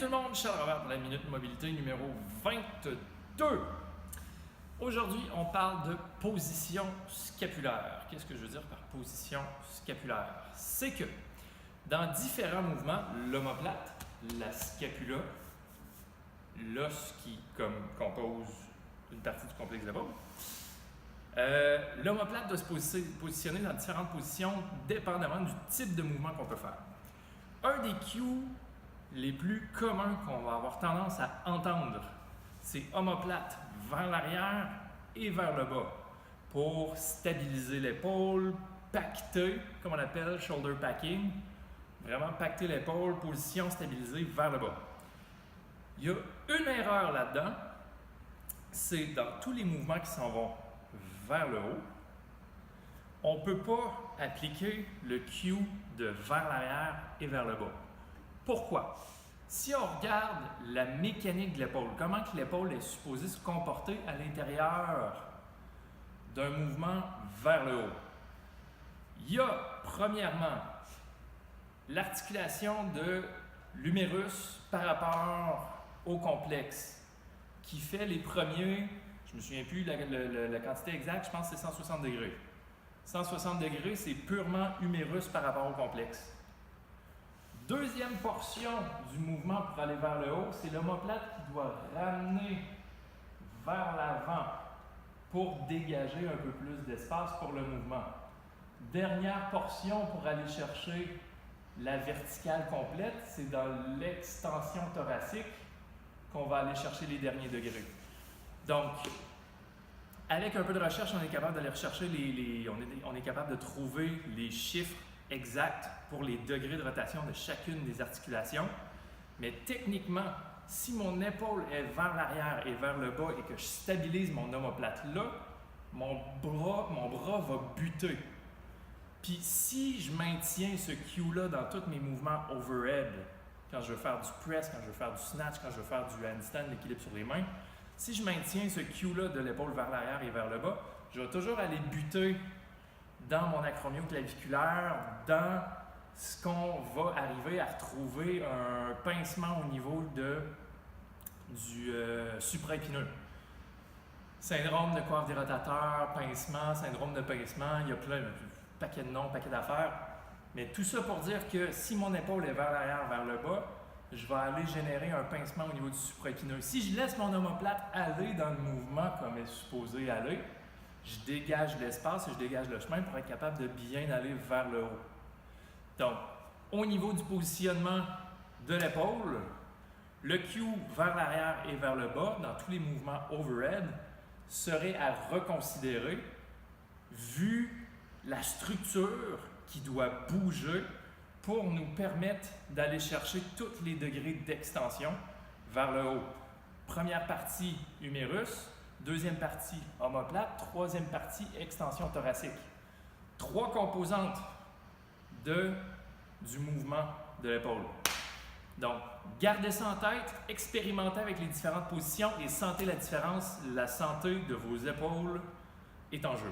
tout le monde, Charles Robert pour la Minute Mobilité numéro 22. Aujourd'hui, on parle de position scapulaire. Qu'est-ce que je veux dire par position scapulaire? C'est que dans différents mouvements, l'omoplate, la scapula, l'os qui compose une partie du complexe de l'épaule, l'omoplate doit se positionner dans différentes positions dépendamment du type de mouvement qu'on peut faire. Un des cues les plus communs qu'on va avoir tendance à entendre, c'est omoplate vers l'arrière et vers le bas pour stabiliser l'épaule, pacter, comme on appelle shoulder packing, vraiment pacter l'épaule, position stabilisée vers le bas. Il y a une erreur là-dedans, c'est dans tous les mouvements qui s'en vont vers le haut, on ne peut pas appliquer le cue de vers l'arrière et vers le bas. Pourquoi? Si on regarde la mécanique de l'épaule, comment que l'épaule est supposée se comporter à l'intérieur d'un mouvement vers le haut, il y a premièrement l'articulation de l'humérus par rapport au complexe qui fait les premiers, je ne me souviens plus la quantité exacte, je pense que c'est 160 degrés. 160 degrés, c'est purement humérus par rapport au complexe. Deuxième portion du mouvement pour aller vers le haut, c'est l'omoplate qui doit ramener vers l'avant pour dégager un peu plus d'espace pour le mouvement. Dernière portion pour aller chercher la verticale complète, c'est dans l'extension thoracique qu'on va aller chercher les derniers degrés. Donc, avec un peu de recherche, on est capable d'aller rechercher on est capable de trouver les chiffres exacts pour les degrés de rotation de chacune des articulations. Mais techniquement, si mon épaule est vers l'arrière et vers le bas et que je stabilise mon omoplate là, mon bras va buter. Puis si je maintiens ce cue-là dans tous mes mouvements overhead, quand je veux faire du press, quand je veux faire du snatch, quand je veux faire du handstand, l'équilibre sur les mains, si je maintiens ce cue-là de l'épaule vers l'arrière et vers le bas, je vais toujours aller buter dans mon acromio-claviculaire, dans ce qu'on va arriver à retrouver un pincement au niveau du supraépineux. Syndrome de coiffe des rotateurs, pincement, syndrome de pincement, il y a plein de paquet de noms, paquet d'affaires. Mais tout ça pour dire que si mon épaule est vers l'arrière, vers le bas, je vais aller générer un pincement au niveau du supraépineux. Si je laisse mon omoplate aller dans le mouvement comme elle est supposée aller, je dégage l'espace et je dégage le chemin pour être capable de bien aller vers le haut. Donc, au niveau du positionnement de l'épaule, le cue vers l'arrière et vers le bas, dans tous les mouvements overhead, serait à reconsidérer vu la structure qui doit bouger pour nous permettre d'aller chercher tous les degrés d'extension vers le haut. Première partie, humérus. Deuxième partie, omoplate. Troisième partie, extension thoracique. Trois composantes du mouvement de l'épaule. Donc, gardez ça en tête, expérimentez avec les différentes positions et sentez la différence. La santé de vos épaules est en jeu.